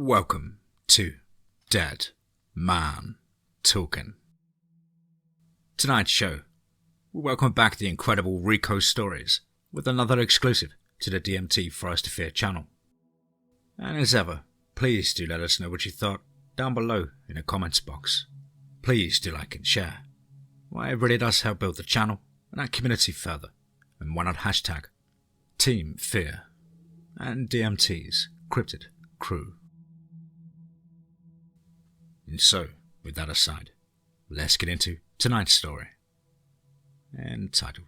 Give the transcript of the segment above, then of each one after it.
Welcome to Dead Man Talking. Tonight's show, we welcome back the incredible Rico stories with another exclusive to the DMT For Us to Fear channel. And as ever, please do let us know what you thought down below in the comments box. Please do like and share. Why, it really does help build the channel and our community further. And why not hashtag TeamFEAR and DMT's Cryptid crew. And so, with that aside, let's get into tonight's story. Entitled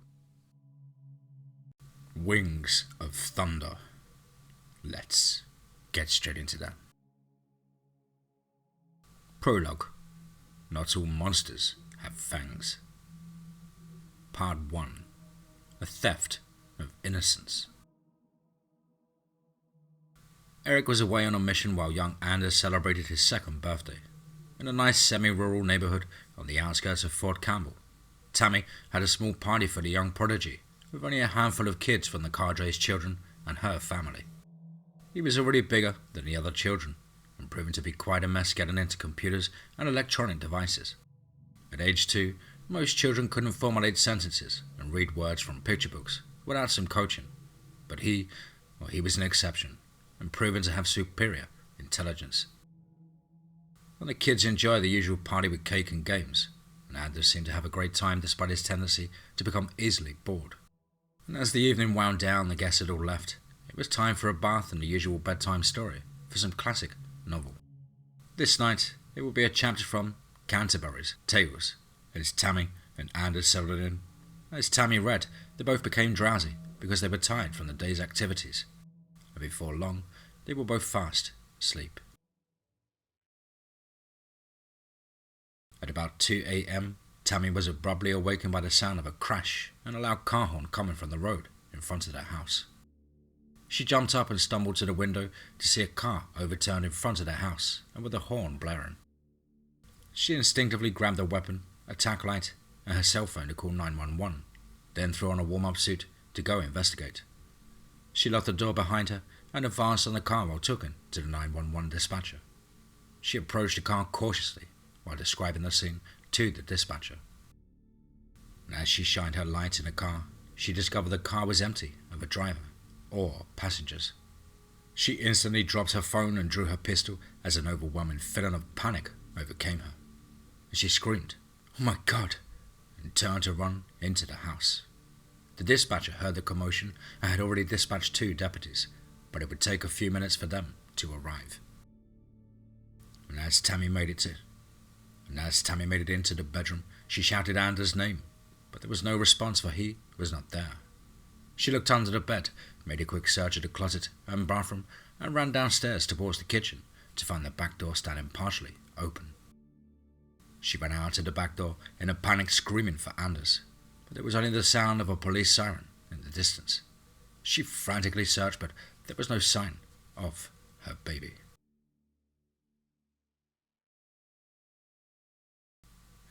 Wings of Thunder. Let's get straight into that. Prologue. Not all monsters have fangs. Part 1. A theft of innocence. Eric was away on a mission while young Anders celebrated his second birthday. In a nice semi-rural neighborhood on the outskirts of Fort Campbell, Tammy had a small party for the young prodigy, with only a handful of kids from the cadre's children and her family. He was already bigger than the other children, and proven to be quite a mess getting into computers and electronic devices. At age 2, most children couldn't formulate sentences and read words from picture books without some coaching, but he was an exception, and proven to have superior intelligence. And the kids enjoyed the usual party with cake and games, and Anders seemed to have a great time despite his tendency to become easily bored. And as the evening wound down, the guests had all left. It was time for a bath and the usual bedtime story for some classic novel. This night, it would be a chapter from Canterbury's Tales, as Tammy and Anders settled in. As Tammy read, they both became drowsy because they were tired from the day's activities, and before long, they were both fast asleep. At about 2 a.m., Tammy was abruptly awakened by the sound of a crash and a loud car horn coming from the road in front of their house. She jumped up and stumbled to the window to see a car overturned in front of their house and with the horn blaring. She instinctively grabbed a weapon, a tack light, and her cell phone to call 911, then threw on a warm-up suit to go investigate. She locked the door behind her and advanced on the car while talking to the 911 dispatcher. She approached the car cautiously while describing the scene to the dispatcher. And as she shined her light in the car, she discovered the car was empty of a driver or passengers. She instantly dropped her phone and drew her pistol as an overwhelming feeling of panic overcame her. And she screamed, "Oh my God!" and turned to run into the house. The dispatcher heard the commotion and had already dispatched 2 deputies, but it would take a few minutes for them to arrive. And as Tammy made it into the bedroom, she shouted Anders' name, but there was no response for he was not there. She looked under the bed, made a quick search of the closet and bathroom, and ran downstairs towards the kitchen to find the back door standing partially open. She ran out of the back door in a panic, screaming for Anders, but there was only the sound of a police siren in the distance. She frantically searched, but there was no sign of her baby.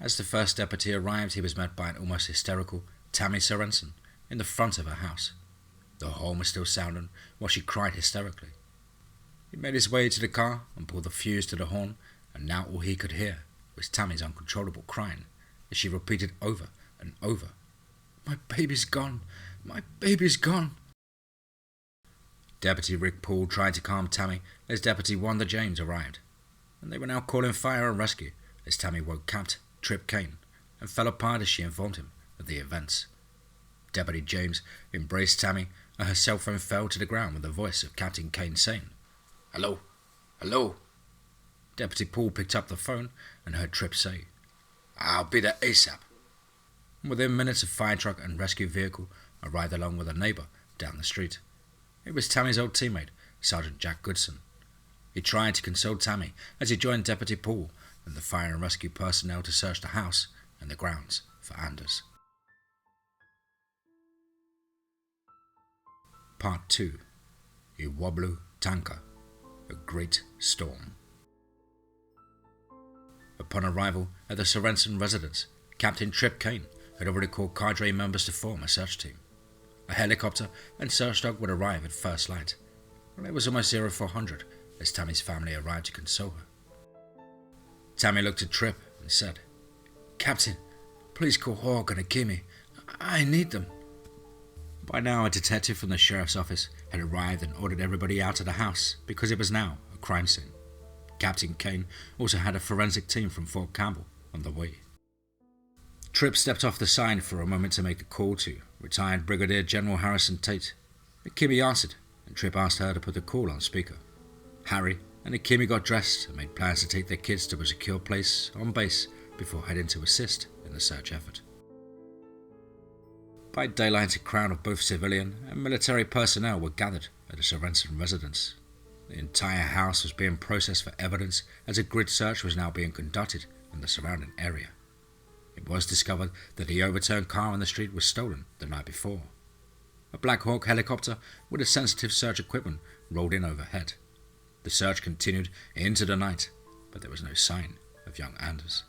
As the first deputy arrived, he was met by an almost hysterical Tammy Sorensen in the front of her house. The horn was still sounding while she cried hysterically. He made his way to the car and pulled the fuse to the horn, and now all he could hear was Tammy's uncontrollable crying as she repeated over and over, "My baby's gone! My baby's gone!" Deputy Rick Poole tried to calm Tammy as Deputy Wanda James arrived, and they were now calling fire and rescue as Tammy woke Capt. Trip Kane and fell apart as she informed him of the events. Deputy James embraced Tammy and her cell phone fell to the ground with the voice of Captain Kane saying, "Hello? Hello?" Deputy Poole picked up the phone and heard Trip say, "I'll be there ASAP." And within minutes, a fire truck and rescue vehicle arrived along with a neighbour down the street. It was Tammy's old teammate, Sergeant Jack Goodson. He tried to console Tammy as he joined Deputy Poole and the fire and rescue personnel to search the house and the grounds for Anders. Part 2. Iwablu Tanka, a Great Storm. Upon arrival at the Sorensen residence, Captain Trip Kane had already called cadre members to form a search team. A helicopter and search dog would arrive at first light. When it was almost 0400, as Tammy's family arrived to console her. Tammy looked at Tripp and said, "Captain, please call Hawk and Akimi. I need them." By now, a detective from the sheriff's office had arrived and ordered everybody out of the house because it was now a crime scene. Captain Kane also had a forensic team from Fort Campbell on the way. Tripp stepped off the sign for a moment to make the call to retired Brigadier General Harrison Tate. Akimi answered, and Tripp asked her to put the call on speaker. Harry and Akimi got dressed and made plans to take their kids to a secure place on base before heading to assist in the search effort. By daylight, a crowd of both civilian and military personnel were gathered at the Sorensen residence. The entire house was being processed for evidence as a grid search was now being conducted in the surrounding area. It was discovered that the overturned car on the street was stolen the night before. A Black Hawk helicopter with a sensitive search equipment rolled in overhead. The search continued into the night, but there was no sign of young Anders.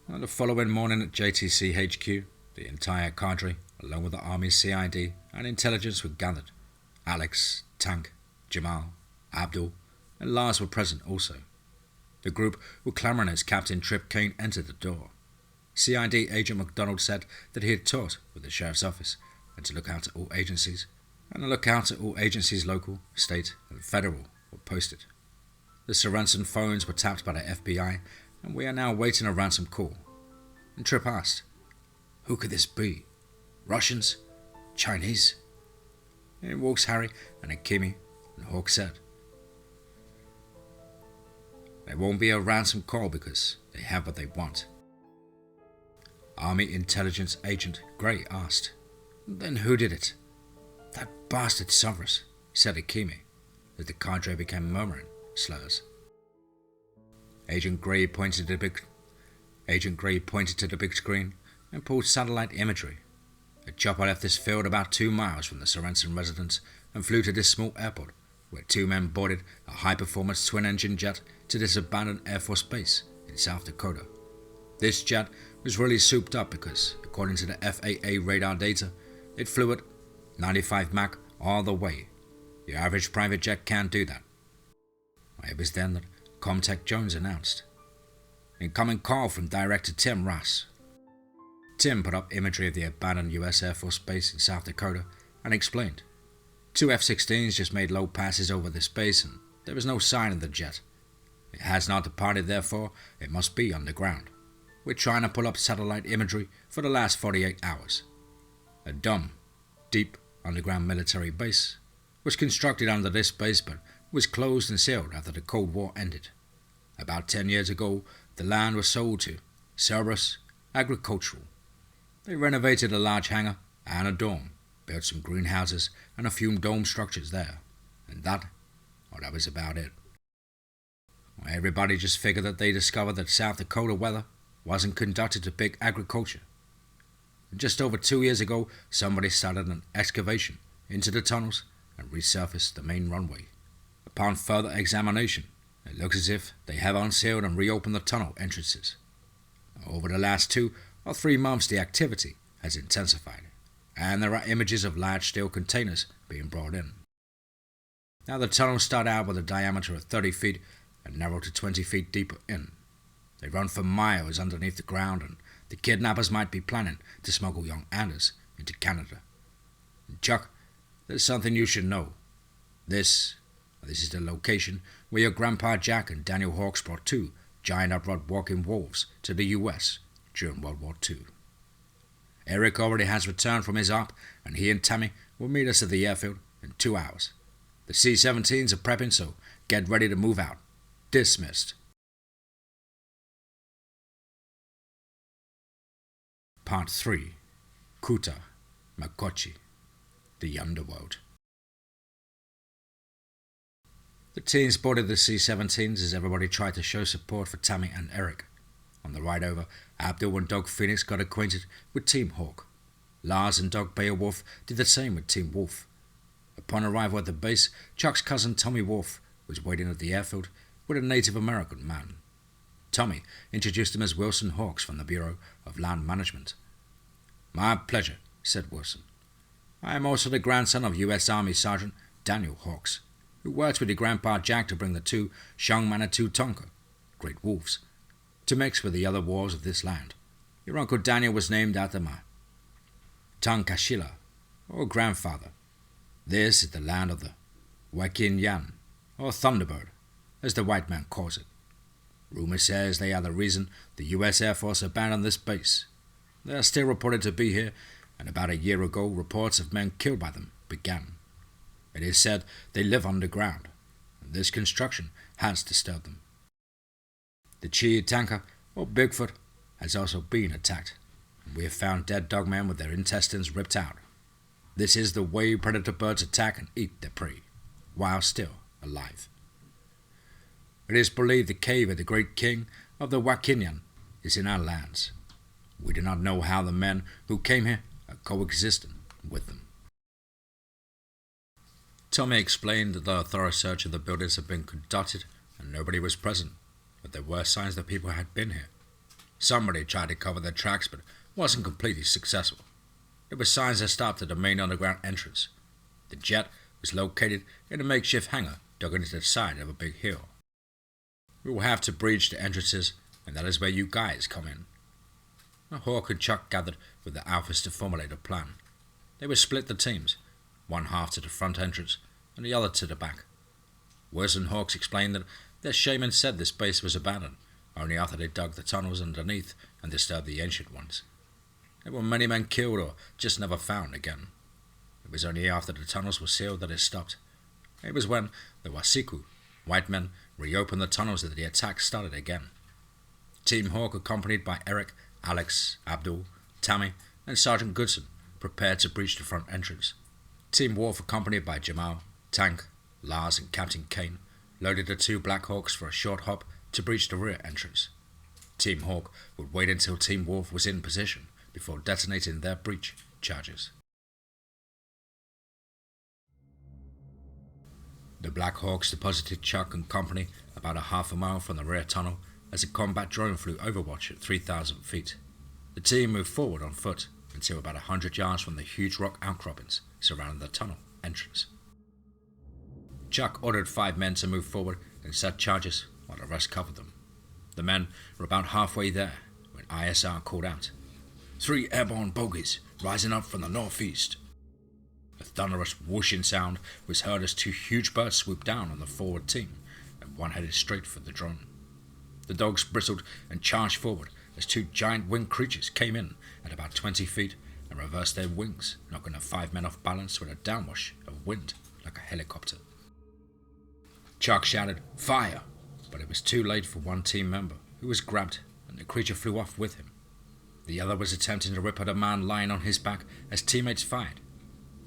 On the following morning at JTC HQ, the entire cadre, along with the Army's CID and intelligence, were gathered. Alex, Tank, Jamal, Abdul, and Lars were present also. The group were clamoring as Captain Tripp Kane entered the door. CID Agent MacDonald said that he had talked with the Sheriff's Office and to look out at all agencies, and a lookout at all agencies local, state, and federal were posted. The Sorensen phones were tapped by the FBI, and we are now waiting a ransom call. And Tripp asked, "Who could this be? Russians? Chinese?" In walks Harry and Akimi, and Hawk said, "There won't be a ransom call because they have what they want." Army Intelligence Agent Gray asked, "Then who did it?" "That bastard Severus," said Akimi, as the cadre began murmuring slurs. Agent Gray pointed to the big screen and pulled satellite imagery. A chopper left this field about 2 miles from the Sorensen residence and flew to this small airport, where 2 men boarded a high-performance twin-engine jet to this abandoned Air Force base in South Dakota. This jet was really souped up because, according to the FAA radar data, it flew at 95 Mach all the way. The average private jet can't do that. It was then that Comtech Jones announced, "Incoming call from Director Tim Ross." Tim put up imagery of the abandoned US Air Force base in South Dakota and explained, "2 F-16s just made low passes over this base and there was no sign of the jet. It has not departed, therefore it must be underground. We're trying to pull up satellite imagery for the last 48 hours. A dumb, deep underground military base was constructed under this base but was closed and sealed after the Cold War ended. About 10 years ago, the land was sold to Cerberus Agricultural. They renovated a large hangar and a dome, built some greenhouses and a few dome structures there, and that was about it. Everybody just figured that they discovered that South Dakota weather wasn't conducive to big agriculture. Just over 2 years ago, somebody started an excavation into the tunnels and resurfaced the main runway. Upon further examination, it looks as if they have unsealed and reopened the tunnel entrances. Over the last 2 or 3 months, the activity has intensified, and there are images of large steel containers being brought in. Now, the tunnels start out with a diameter of 30 feet and narrow to 20 feet deeper in. They run for miles underneath the ground, and the kidnappers might be planning to smuggle young Anders into Canada. And Chuck, there's something you should know. This is the location where your Grandpa Jack and Daniel Hawks brought 2 giant upright walking wolves to the US during World War II. Eric already has returned from his op, and he and Tammy will meet us at the airfield in 2 hours. The C-17s are prepping, so get ready to move out. Dismissed. Part 3. Kuta, Makochi, the Underworld. The teens boarded the C-17s as everybody tried to show support for Tammy and Eric. On the ride over, Abdul and Doug Phoenix got acquainted with Team Hawk. Lars and Doug Beowulf did the same with Team Wolf. Upon arrival at the base, Chuck's cousin Tommy Wolf was waiting at the airfield with a Native American man. Tommy introduced him as Wilson Hawks from the Bureau of Land Management. "My pleasure," said Wilson. "I am also the grandson of U.S. Army Sergeant Daniel Hawks. who worked with your grandpa Jack to bring the two Shang Manitou Tonka, great wolves, to mix with the other wolves of this land. Your Uncle Daniel was named after my Tankashila, or grandfather. This is the land of the Wakin Yan, or Thunderbird, as the white man calls it. Rumor says they are the reason the U.S. Air Force abandoned this base. They are still reported to be here, and about a year ago reports of men killed by them began. It is said they live underground, and this construction has disturbed them. The Chiitanka, or Bigfoot, has also been attacked, and we have found dead dogmen with their intestines ripped out. This is the way predator birds attack and eat their prey, while still alive. It is believed the cave of the great king of the Wakinyan is in our lands. We do not know how the men who came here are coexisting with them. Tommy explained that the thorough search of the buildings had been conducted and nobody was present, but there were signs that people had been here. Somebody tried to cover their tracks but wasn't completely successful. There were signs that stopped at the main underground entrance. The jet was located in a makeshift hangar dug into the side of a big hill. We will have to breach the entrances, and that is where you guys come in. Hawk and Chuck gathered with the Alphas to formulate a plan. They would split the teams, one half to the front entrance and the other to the back. Wes and Hawks explained that their shaman said this base was abandoned only after they dug the tunnels underneath and disturbed the ancient ones. There were many men killed or just never found again. It was only after the tunnels were sealed that it stopped. It was when the Wasiku, white men, reopened the tunnels that the attack started again. Team Hawk, accompanied by Eric, Alex, Abdul, Tammy, and Sergeant Goodson, prepared to breach the front entrance. Team Wolf, accompanied by Jamal, Tank, Lars, and Captain Kane, loaded the two Black Hawks for a short hop to breach the rear entrance. Team Hawk would wait until Team Wolf was in position before detonating their breach charges. The Black Hawks deposited Chuck and company about a half a mile from the rear tunnel as a combat drone flew overwatch at 3,000 feet. The team moved forward on foot until about 100 yards from the huge rock outcroppings surrounding the tunnel entrance. Chuck ordered 5 men to move forward and set charges while the rest covered them. The men were about halfway there when ISR called out, 3 airborne bogies rising up from the northeast. A thunderous whooshing sound was heard as 2 huge birds swooped down on the forward team, and one headed straight for the drone. The dogs bristled and charged forward as 2 giant winged creatures came in at about 20 feet and reversed their wings, knocking the 5 men off balance with a downwash of wind like a helicopter. Chuck shouted, "Fire!" but it was too late for one team member, who was grabbed and the creature flew off with him. The other was attempting to rip at a man lying on his back as teammates fired.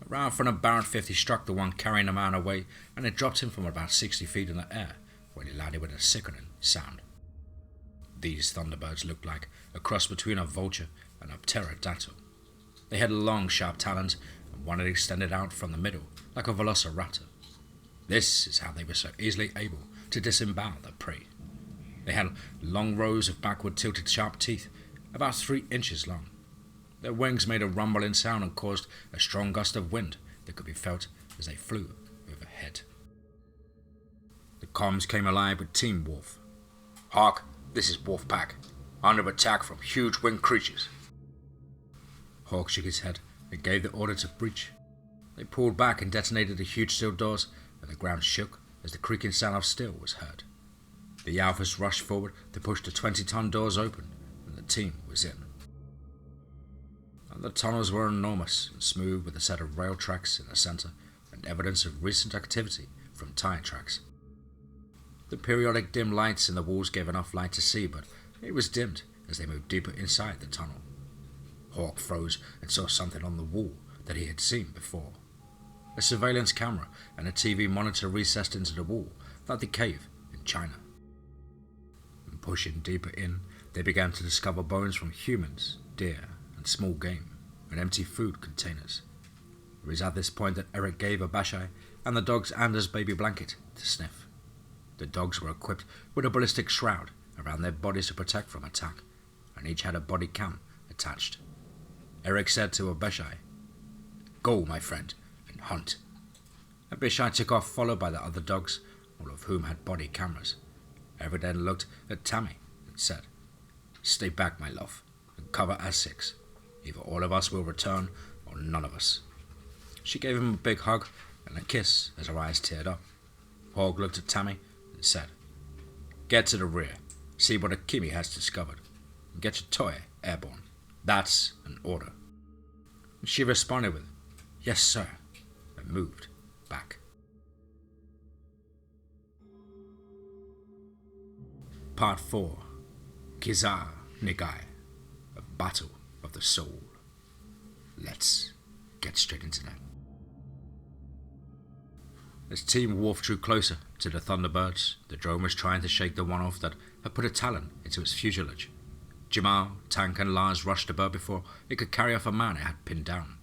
A round from a Barrett 50 struck the one carrying the man away, and it dropped him from about 60 feet in the air, where he landed with a sickening sound. These Thunderbirds looked like a cross between a vulture and a pterodactyl. They had long, sharp talons, and one had extended out from the middle, like a velociraptor. This is how they were so easily able to disembowel their prey. They had long rows of backward tilted sharp teeth, about 3 inches long. Their wings made a rumbling sound and caused a strong gust of wind that could be felt as they flew overhead. The comms came alive with Team Wolf. "Hawk, this is Wolf Pack. Under attack from huge winged creatures." Hawk shook his head and gave the order to breach. They pulled back and detonated the huge steel doors, and the ground shook as the creaking sound of steel was heard. The Alphas rushed forward to push the 20-ton doors open, and the team was in. And the tunnels were enormous and smooth, with a set of rail tracks in the center and evidence of recent activity from tire tracks. The periodic dim lights in the walls gave enough light to see, but it was dimmed as they moved deeper inside the tunnel. Hawk froze and saw something on the wall that he had seen before. A surveillance camera and a TV monitor recessed into the wall, like the cave in China. And pushing deeper in, they began to discover bones from humans, deer, and small game, and empty food containers. It was at this point that Eric gave Abashai and the dogs Anders' baby blanket to sniff. The dogs were equipped with a ballistic shroud around their bodies to protect from attack, and each had a body cam attached. Eric said to Abashai, "Go, my friend, and hunt." Abishai took off, followed by the other dogs, all of whom had body cameras. Everett then looked at Tammy and said, "Stay back, my love, and cover Essex. Either all of us will return, or none of us." She gave him a big hug and a kiss as her eyes teared up. Hogg looked at Tammy and said, "Get to the rear, see what Akimi has discovered, and get your toy airborne. That's an order." She responded with, "Yes, sir," and moved back. Part 4. Kizar Nigai, a battle of the soul. Let's get straight into that. As Team Wolf drew closer to the Thunderbirds, the drone was trying to shake the one off that had put a talon into its fuselage. Jamal, Tank and Lars rushed the bird before it could carry off a man it had pinned down.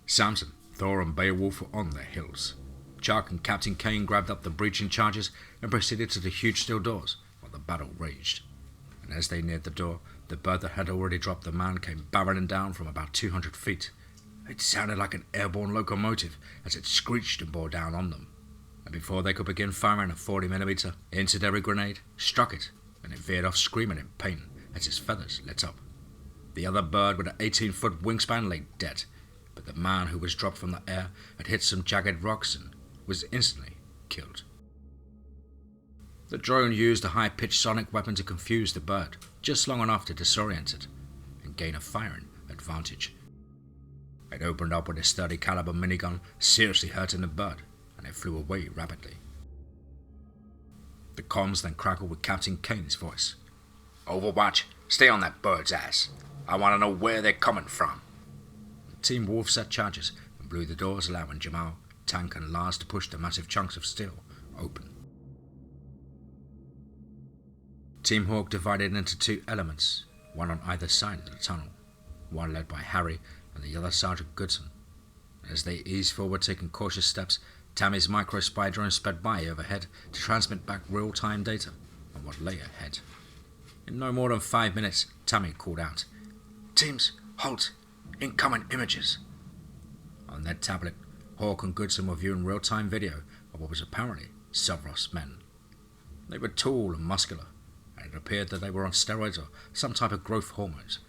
Samson, Thor and Beowulf were on their heels. Chuck and Captain Kane grabbed up the breaching charges and proceeded to the huge steel doors while the battle raged. And as they neared the door, the bird that had already dropped the man came barreling down from about 200 feet. It sounded like an airborne locomotive as it screeched and bore down on them. And before they could begin firing a 40mm incendiary grenade, struck it, and it veered off screaming in pain as its feathers lit up. The other bird with an 18-foot wingspan lay dead, but the man who was dropped from the air had hit some jagged rocks and was instantly killed. The drone used a high-pitched sonic weapon to confuse the bird, just long enough to disorient it and gain a firing advantage. It opened up with a .30 caliber minigun, seriously hurting the bird, and it flew away rapidly. The comms then crackled with Captain Kane's voice. "Overwatch, stay on that bird's ass. I want to know where they're coming from." Team Wolf set charges and blew the doors, allowing Jamal, Tank and Lars to push the massive chunks of steel open. Team Hawk divided into two elements, one on either side of the tunnel, one led by Harry and the other Sergeant Goodson. As they eased forward, taking cautious steps, Tammy's micro spy drone sped by overhead to transmit back real-time data on what lay ahead. In no more than 5 minutes, Tammy called out, "Teams, halt! Incoming images!" On their tablet, Hawk and Goodson were viewing real-time video of what was apparently Sevros men. They were tall and muscular, and it appeared that they were on steroids or some type of growth hormones.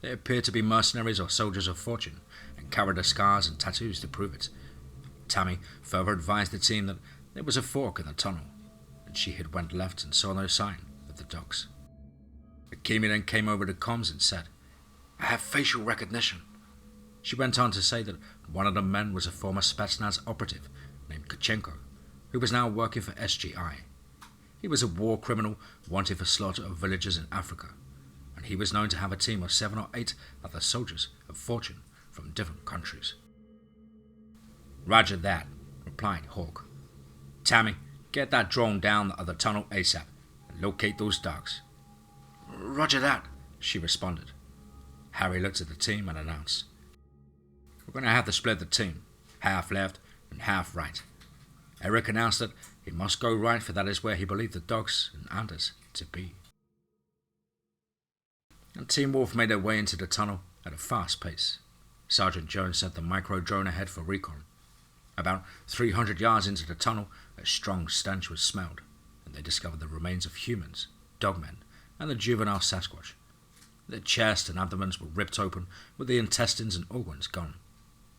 They appeared to be mercenaries or soldiers of fortune, and carried the scars and tattoos to prove it. Tammy further advised the team that there was a fork in the tunnel, and she had went left and saw no sign of the dogs. Akimi then came over to comms and said, "I have facial recognition." She went on to say that one of the men was a former Spetsnaz operative named Kachenko, who was now working for SGI. He was a war criminal wanted for slaughter of villagers in Africa, and he was known to have a team of 7 or 8 other soldiers of fortune from different countries. "Roger that," replied Hawk. "Tammy, get that drone down the other tunnel ASAP and locate those dogs." "Roger that," she responded. Harry looked at the team and announced, "We're going to have to split the team, half left and half right." Eric announced that he must go right, for that is where he believed the dogs and Anders to be. And Team Wolf made their way into the tunnel at a fast pace. Sergeant Jones sent the micro drone ahead for recon. About 300 yards into the tunnel, a strong stench was smelled, and they discovered the remains of humans, dogmen, and the juvenile Sasquatch. Their chests and abdomens were ripped open, with the intestines and organs gone.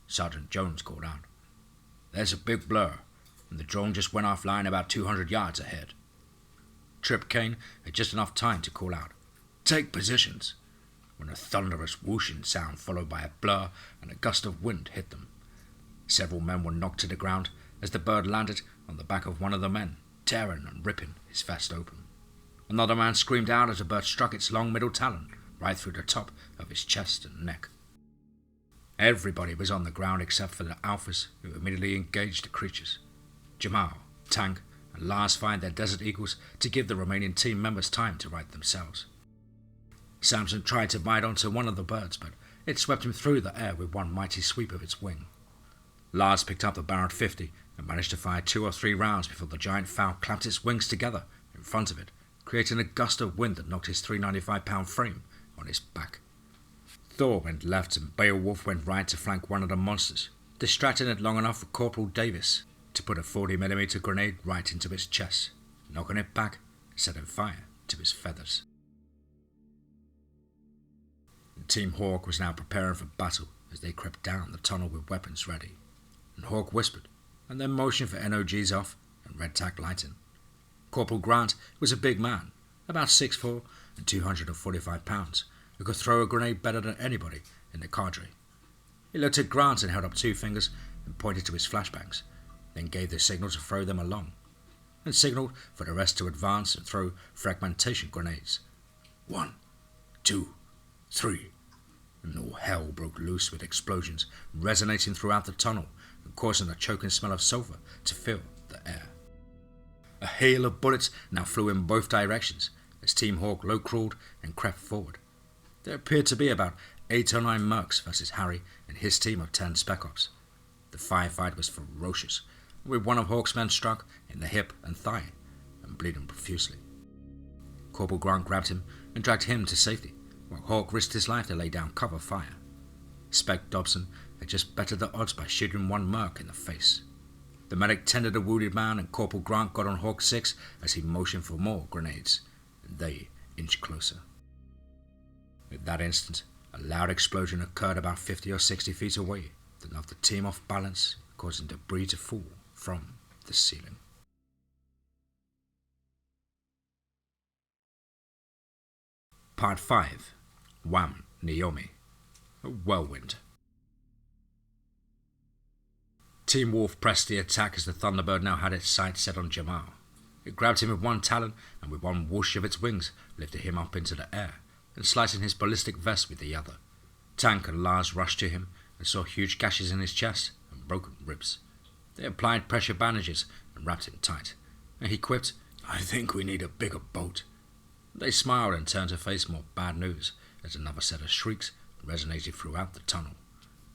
Sergeant Jones called out, "There's a big blur, and the drone just went offline about 200 yards ahead." Trip Kane had just enough time to call out, "Take positions," when a thunderous whooshing sound followed by a blur and a gust of wind hit them. Several men were knocked to the ground as the bird landed on the back of one of the men, tearing and ripping his vest open. Another man screamed out as the bird struck its long middle talon right through the top of his chest and neck. Everybody was on the ground except for the alphas, who immediately engaged the creatures. Jamal, Tank, and Lars fired their Desert Eagles to give the remaining team members time to right themselves. Samson tried to bite onto one of the birds, but it swept him through the air with one mighty sweep of its wing. Lars picked up the Barrett 50 and managed to fire 2 or 3 rounds before the giant fowl clamped its wings together in front of it, creating a gust of wind that knocked his 395-pound frame on his back. Thor went left and Beowulf went right to flank one of the monsters, distracting it long enough for Corporal Davis to put a 40mm grenade right into his chest, knocking it back and setting fire to his feathers. Team Hawk was now preparing for battle as they crept down the tunnel with weapons ready, and Hawk whispered and then motioned for NOGs off and red tack lighting. Corporal Grant was a big man, about 6'4" and 245 pounds, who could throw a grenade better than anybody in the cadre. He looked at Grant and held up 2 fingers and pointed to his flashbangs, then gave the signal to throw them along, and signaled for the rest to advance and throw fragmentation grenades. 1, 2, 3, and all hell broke loose with explosions resonating throughout the tunnel and causing a choking smell of sulfur to fill the air. A hail of bullets now flew in both directions as Team Hawk low-crawled and crept forward. There appeared to be about 8 or 9 mercs versus Harry and his team of 10 Spec Ops. The firefight was ferocious, with one of Hawk's men struck in the hip and thigh and bleeding profusely. Corporal Grant grabbed him and dragged him to safety, while Hawk risked his life to lay down cover fire. Spec Dobson had just bettered the odds by shooting one merc in the face. The medic tended the wounded man and Corporal Grant got on Hawk 6 as he motioned for more grenades, and they inched closer. At that instant, a loud explosion occurred about 50 or 60 feet away that knocked the team off balance, causing debris to fall from the ceiling. Part 5. Wham Naomi. A whirlwind. Team Wolf pressed the attack as the Thunderbird now had its sights set on Jamal. It grabbed him with one talon and with one whoosh of its wings lifted him up into the air and slicing his ballistic vest with the other. Tank and Lars rushed to him and saw huge gashes in his chest and broken ribs. They applied pressure bandages and wrapped him tight, and he quipped, "I think we need a bigger boat." They smiled and turned to face more bad news as another set of shrieks resonated throughout the tunnel.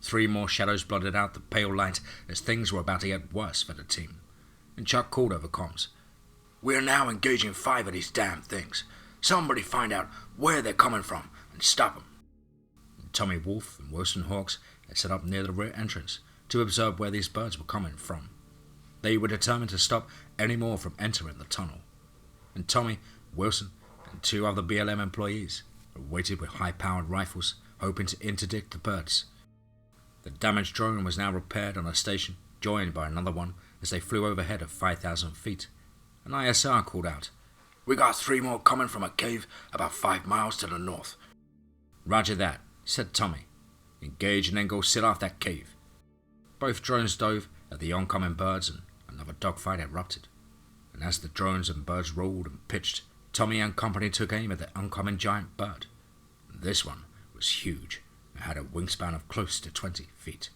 3 more shadows blotted out the pale light as things were about to get worse for the team. And Chuck called over comms, "We are now engaging 5 of these damn things. Somebody find out where they're coming from and stop them." And Tommy Wolf and Wilson Hawks had set up near the rear entrance to observe where these birds were coming from. They were determined to stop any more from entering the tunnel. And Tommy, Wilson, and 2 other BLM employees waited with high-powered rifles, hoping to interdict the birds. The damaged drone was now repaired on a station, joined by another one as they flew overhead at 5,000 feet. An ISR called out, "We got 3 more coming from a cave about 5 miles to the north." "Roger that," said Tommy. "Engage and then go sit off that cave." Both drones dove at the oncoming birds and another dogfight erupted. And as the drones and birds rolled and pitched, Tommy and company took aim at the oncoming giant bird. This one was huge and had a wingspan of close to 20 feet.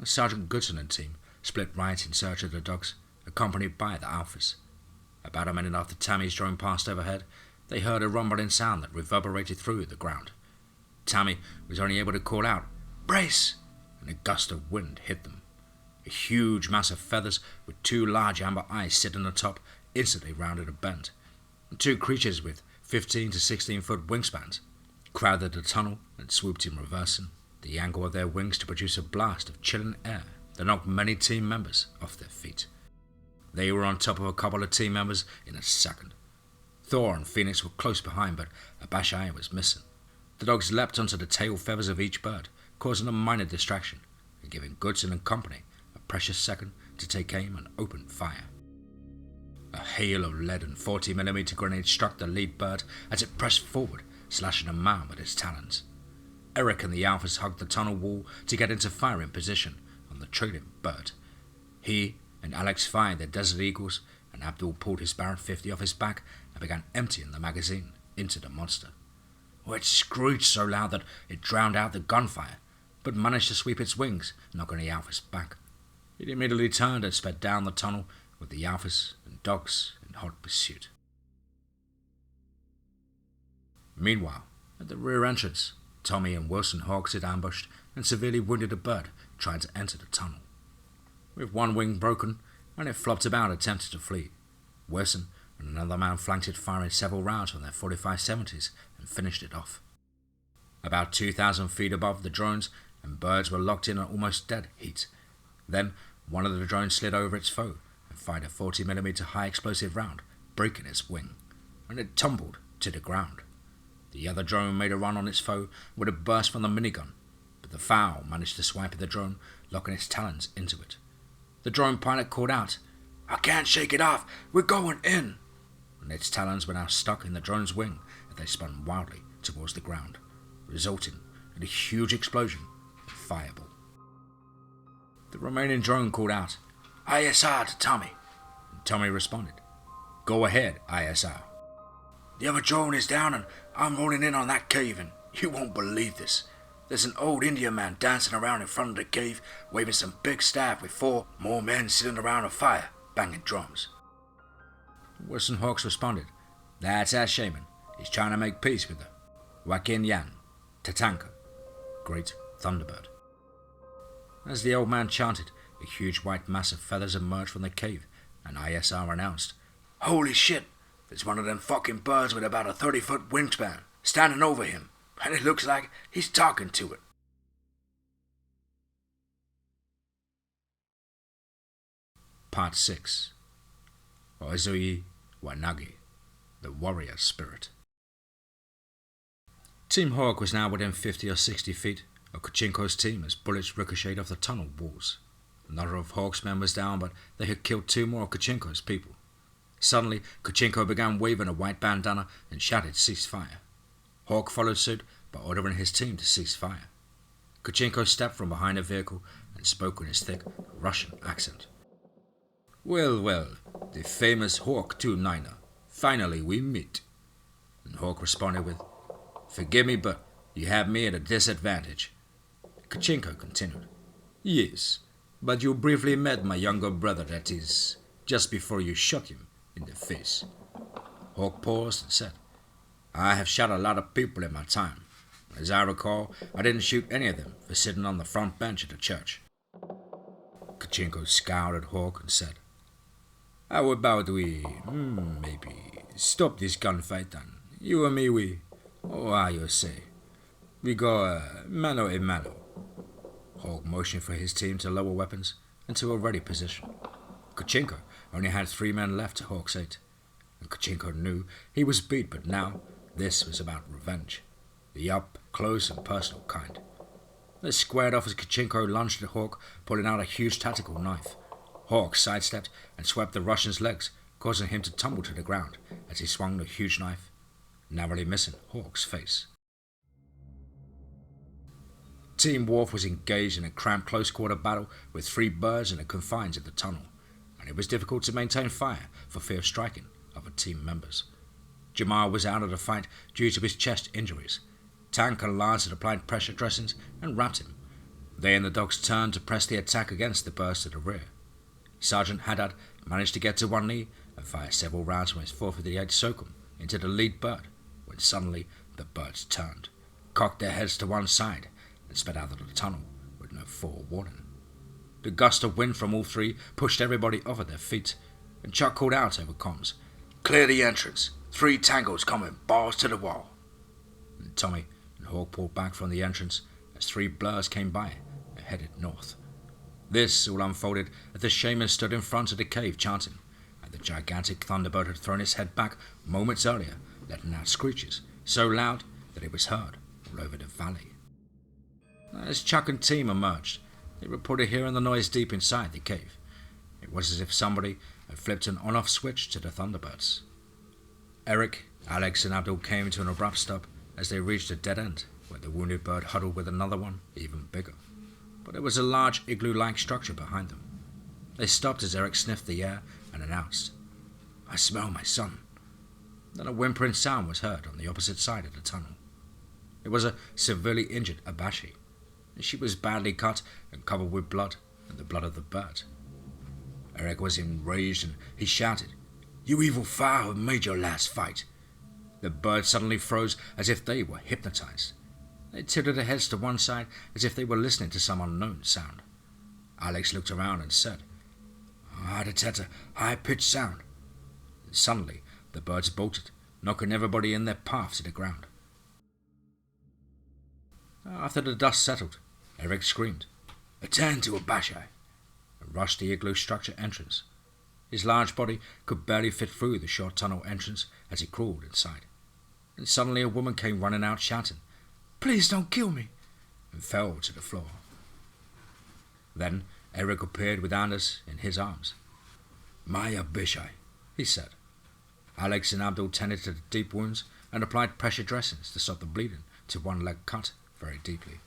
Sergeant Goodson and team split right in search of the dogs, accompanied by the alphas. About a minute after Tammy's drone passed overhead, they heard a rumbling sound that reverberated through the ground. Tammy was only able to call out, "Brace!" and a gust of wind hit them. A huge mass of feathers with 2 large amber eyes sitting on top instantly rounded a bend, and 2 creatures with 15 to 16-foot wingspans crowded the tunnel and swooped in reversing the angle of their wings to produce a blast of chilling air that knocked many team members off their feet. They were on top of a couple of team members in a second. Thor and Phoenix were close behind, but Abashai was missing. The dogs leapt onto the tail feathers of each bird, causing a minor distraction and giving Goodson and company a precious second to take aim and open fire. A hail of lead and 40mm grenades struck the lead bird as it pressed forward, slashing a man with its talons. Eric and the alphas hugged the tunnel wall to get into firing position on the trailing bird. He and Alex fired their Desert Eagles, and Abdul pulled his Barrett 50 off his back and began emptying the magazine into the monster. It screeched so loud that it drowned out the gunfire, but managed to sweep its wings, knocking the alphas back. It immediately turned and sped down the tunnel with the alphas and dogs in hot pursuit. Meanwhile, at the rear entrance, Tommy and Wilson Hawks had ambushed and severely wounded a bird trying to enter the tunnel. With one wing broken, and it flopped about attempting to flee, Wilson and another man flanked it, firing several rounds from their 45-70s and finished it off. About 2,000 feet above the drones and birds were locked in an almost dead heat. Then one of the drones slid over its foe and fired a 40mm high explosive round, breaking its wing, and it tumbled to the ground. The other drone made a run on its foe with a burst from the minigun, but the fowl managed to swipe at the drone, locking its talons into it. The drone pilot called out, "I can't shake it off, we're going in!" And its talons were now stuck in the drone's wing as they spun wildly towards the ground, resulting in a huge explosion and fireball. The remaining drone called out, "ISR to Tommy," and Tommy responded, "Go ahead, ISR." "The other drone is down and I'm rolling in on that cave and you won't believe this. There's an old Indian man dancing around in front of the cave, waving some big staff with 4 more men sitting around a fire, banging drums." Wilson Hawks responded, "That's our shaman. He's trying to make peace with the Wakin Yan, Tatanka, Great Thunderbird." As the old man chanted, a huge white mass of feathers emerged from the cave, and ISR announced, "Holy shit, there's one of them fucking birds with about a 30-foot wingspan, standing over him, and it looks like he's talking to it." Part 6. Oizoi Wanagi, the warrior spirit. Team Hawk was now within 50 or 60 feet of Kachinko's team as bullets ricocheted off the tunnel walls. Another of Hawk's men was down, but they had killed 2 more of Kachinko's people. Suddenly, Kachinko began waving a white bandana and shouted, "Cease fire." Hawk followed suit by ordering his team to cease fire. Kachinko stepped from behind a vehicle and spoke in his thick Russian accent. "Well, well, the famous Hawk 2-9er. Finally we meet." And Hawk responded with, "Forgive me, but you have me at a disadvantage." Kachinko continued, "Yes, but you briefly met my younger brother, that is, just before you shot him in the face." Hawk paused and said, "I have shot a lot of people in my time. As I recall, I didn't shoot any of them for sitting on the front bench at the church." Kachinko scowled at Hawk and said, "How about we, maybe, stop this gunfight and you and me, how you say, we go mano a mano." Hawk motioned for his team to lower weapons and to a ready position. Kachinko only had 3 men left to Hawk's 8, and Kachinko knew he was beat, but now this was about revenge, the up, close and personal kind. They squared off as Kachinko lunged at Hawk, pulling out a huge tactical knife. Hawk sidestepped and swept the Russian's legs, causing him to tumble to the ground as he swung the huge knife, narrowly missing Hawk's face. Team Wolf was engaged in a cramped close-quarter battle with 3 birds in the confines of the tunnel, and it was difficult to maintain fire for fear of striking other team members. Jamal was out of the fight due to his chest injuries. Tank and Lance had applied pressure dressings and wrapped him. They and the dogs turned to press the attack against the birds to the rear. Sergeant Haddad managed to get to one knee and fire several rounds from his 458 Socom into the lead bird, when suddenly the birds turned, cocked their heads to one side, and sped out of the tunnel with no forewarning. The gust of wind from all 3 pushed everybody off their feet, and Chuck called out over comms, "Clear the entrance. 3 tangos coming, balls to the wall." And Tommy and Hawk pulled back from the entrance as 3 blurs came by and headed north. This all unfolded as the shaman stood in front of the cave chanting, and the gigantic Thunderbird had thrown its head back moments earlier, letting out screeches so loud that it was heard all over the valley. As Chuck and team emerged, they reported hearing the noise deep inside the cave. It was as if somebody had flipped an on-off switch to the Thunderbirds. Eric, Alex and Abdul came to an abrupt stop as they reached a dead end, where the wounded bird huddled with another one, even bigger. But there was a large igloo-like structure behind them. They stopped as Eric sniffed the air and announced, "I smell my son." Then a whimpering sound was heard on the opposite side of the tunnel. It was a severely injured Abashi. She was badly cut and covered with blood, and the blood of the bird. Eric was enraged and he shouted, "You evil fowl have made your last fight." The birds suddenly froze as if they were hypnotized. They tilted their heads to one side as if they were listening to some unknown sound. Alex looked around and said, "I detect a high-pitched sound." And suddenly, the birds bolted, knocking everybody in their path to the ground. After the dust settled, Eric screamed, "Attend to Abashai." and rushed the igloo structure entrance. His large body could barely fit through the short tunnel entrance as he crawled inside. And suddenly a woman came running out shouting, "Please don't kill me," and fell to the floor. Then Eric appeared with Anders in his arms. "Maya Bishai," he said. Alex and Abdul tended to the deep wounds and applied pressure dressings to stop the bleeding to one leg cut very deeply.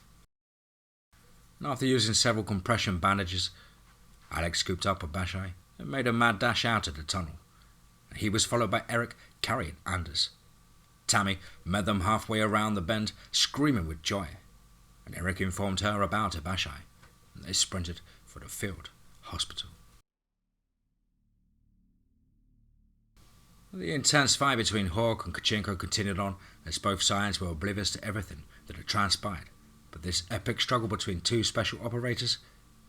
And after using several compression bandages, Alex scooped up Abishai and made a mad dash out of the tunnel. And he was followed by Eric carrying Anders. Tammy met them halfway around the bend, screaming with joy, and Eric informed her about Abishai, and they sprinted for the field hospital. The intense fight between Hawk and Kachinko continued on as both sides were oblivious to everything that had transpired, but this epic struggle between two special operators,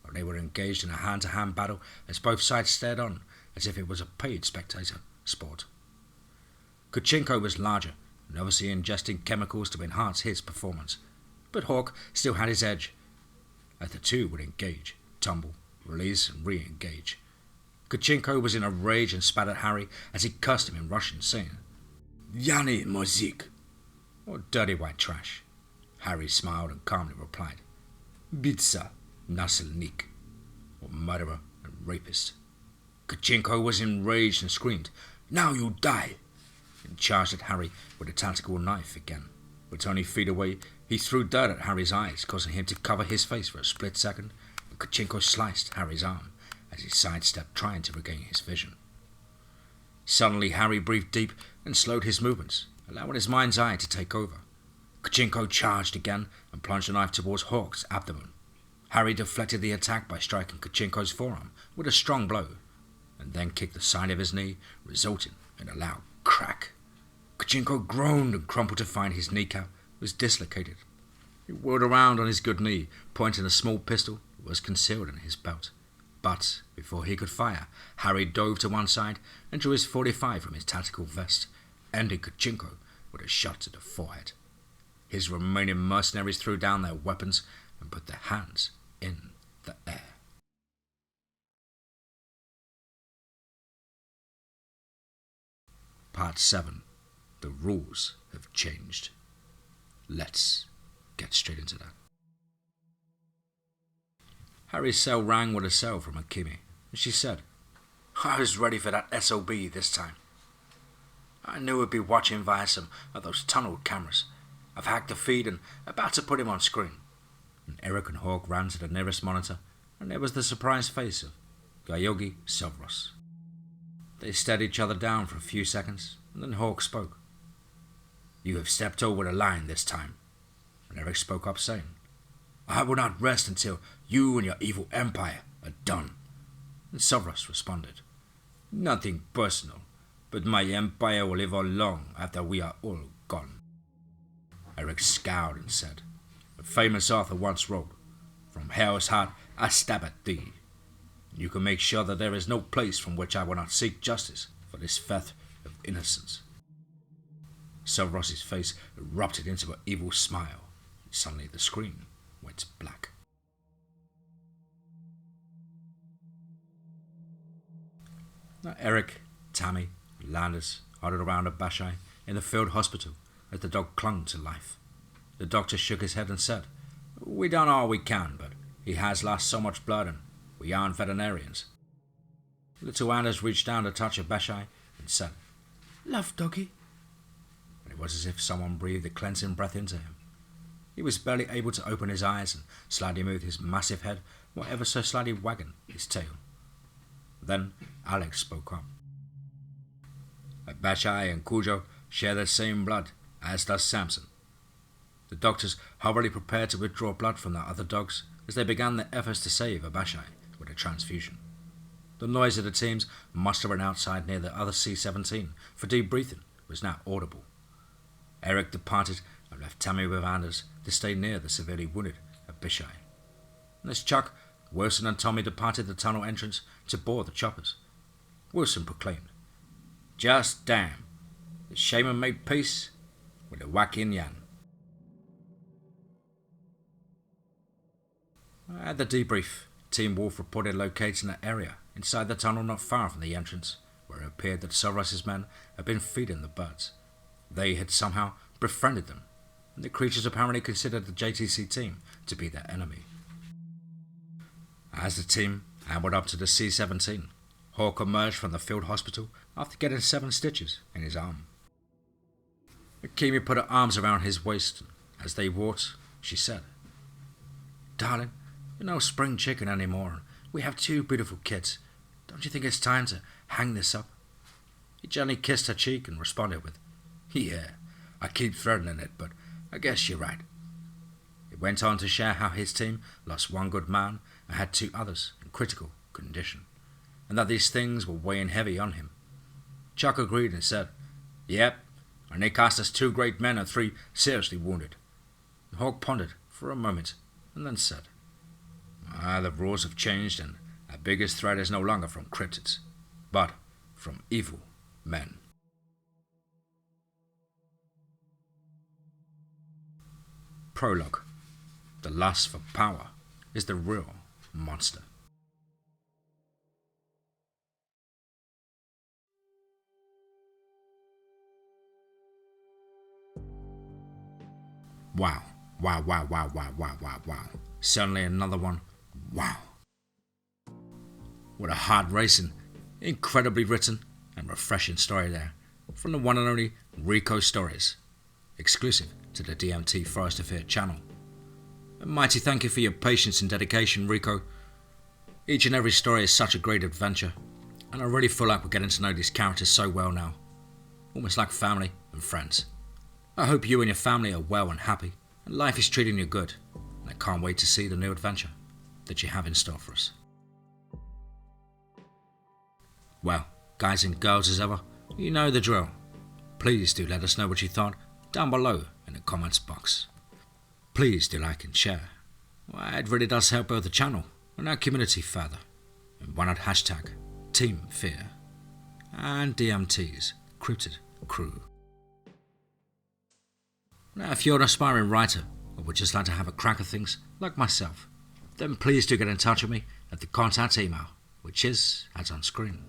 well, they were engaged in a hand-to-hand battle as both sides stared on as if it was a paid spectator sport. Kachinko was larger and obviously ingesting chemicals to enhance his performance, but Hawk still had his edge as the two would engage, tumble, release and re-engage. Kachinko was in a rage and spat at Harry as he cursed him in Russian, saying, "Yanni Mozik," or dirty white trash. Harry smiled and calmly replied, "Bitsa Nasilnik," or murderer and rapist. Kachinko was enraged and screamed, "Now you die," and charged at Harry with a tactical knife again. But only feet away, he threw dirt at Harry's eyes, causing him to cover his face for a split second, and Kachinko sliced Harry's arm as he sidestepped, trying to regain his vision. Suddenly, Harry breathed deep and slowed his movements, allowing his mind's eye to take over. Kachinko charged again and plunged the knife towards Hawk's abdomen. Harry deflected the attack by striking Kachinko's forearm with a strong blow, and then kicked the side of his knee, resulting in a loud crack. Kachinko groaned and crumpled to find his kneecap was dislocated. He whirled around on his good knee, pointing a small pistol that was concealed in his belt. But before he could fire, Harry dove to one side and drew his .45 from his tactical vest, ending Kachinko with a shot to the forehead. His remaining mercenaries threw down their weapons and put their hands in the air. Part 7. The rules have changed. Let's get straight into that. Harry's cell rang with a cell from Camille, and she said, "I was ready for that SOB this time. I knew he'd be watching via some of those tunnel cameras. I've hacked the feed and about to put him on screen." And Eric and Hawk ran to the nearest monitor, and there was the surprised face of Gyogi Silveros. They stared each other down for a few seconds, and then Hawk spoke. "You have stepped over the line this time." And Eric spoke up, saying, "I will not rest until you and your evil empire are done." And Silveros responded, "Nothing personal, but my empire will live on long after we are all gone." Eric scowled and said, "A famous author once wrote, 'From hell's heart I stab at thee.' You can make sure that there is no place from which I will not seek justice for this theft of innocence." Silveros's face erupted into an evil smile, and suddenly the screen went black. Now Eric, Tammy, and Landis huddled around Abishai in the field hospital as the dog clung to life. The doctor shook his head and said, "We done all we can, but he has lost so much blood and we aren't veterinarians." Little Anders reached down to touch Abishai and said, "Love, doggy." And it was as if someone breathed a cleansing breath into him. He was barely able to open his eyes and slightly move his massive head, or ever so slightly wagging his tail. Then Alex spoke up. "Abishai and Cujo share the same blood, as does Samson." The doctors hurriedly prepared to withdraw blood from the other dogs as they began their efforts to save Abishai with a transfusion. The noise of the teams mustering outside near the other C-17 for debriefing was now audible. Eric departed and left Tammy with Anders to stay near the severely wounded Abishai. And as Chuck, Wilson and Tommy departed the tunnel entrance to board the choppers, Wilson proclaimed, "Just damn, the shaman made peace with the Wakin Yan." At the debrief, Team Wolf reported locating an area inside the tunnel not far from the entrance, where it appeared that Soros' men had been feeding the birds. They had somehow befriended them, and the creatures apparently considered the JTC team to be their enemy. As the team ambled up to the C-17, Hawk emerged from the field hospital after getting 7 stitches in his arm. Camille put her arms around his waist, and as they walked, she said, "Darling, you're no spring chicken anymore, and we have 2 beautiful kids. Don't you think it's time to hang this up?" He gently kissed her cheek and responded with, "Yeah, I keep threatening it, but I guess you're right." He went on to share how his team lost 1 good man and had 2 others in critical condition, and that these things were weighing heavy on him. Chuck agreed and said, "Yep, and they cost us 2 great men and 3 seriously wounded." Hawk pondered for a moment and then said, "The rules have changed, and our biggest threat is no longer from cryptids, but from evil men." Prologue. The lust for power is the real monster. Wow. Certainly another one. Wow. What a heart-racing, incredibly written, and refreshing story there, from the one and only Rico Stories, exclusive to the DMT Forest Fear channel. A mighty thank you for your patience and dedication, Rico. Each and every story is such a great adventure, and I really feel like we're getting to know these characters so well now, almost like family and friends. I hope you and your family are well and happy, and life is treating you good, and I can't wait to see the new adventure that you have in store for us. Well, guys and girls as ever, you know the drill. Please do let us know what you thought down below in the comments box. Please do like and share. Well, it really does help build the channel and our community further. And why not hashtag TeamFEAR and DMT's Cryptid Crew. Now, if you're an aspiring writer or would just like to have a crack at things like myself, then please do get in touch with me at the contact email, which is, as on screen,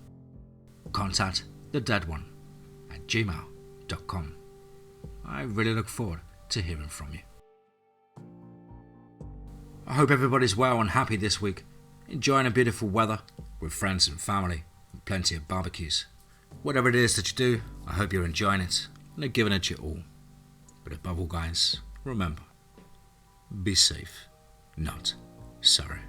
contactthedeadone@gmail.com. I really look forward to hearing from you. I hope everybody's well and happy this week, enjoying a beautiful weather with friends and family and plenty of barbecues. Whatever it is that you do, I hope you're enjoying it and are giving it your all. But above all, guys, remember, be safe, not sorry.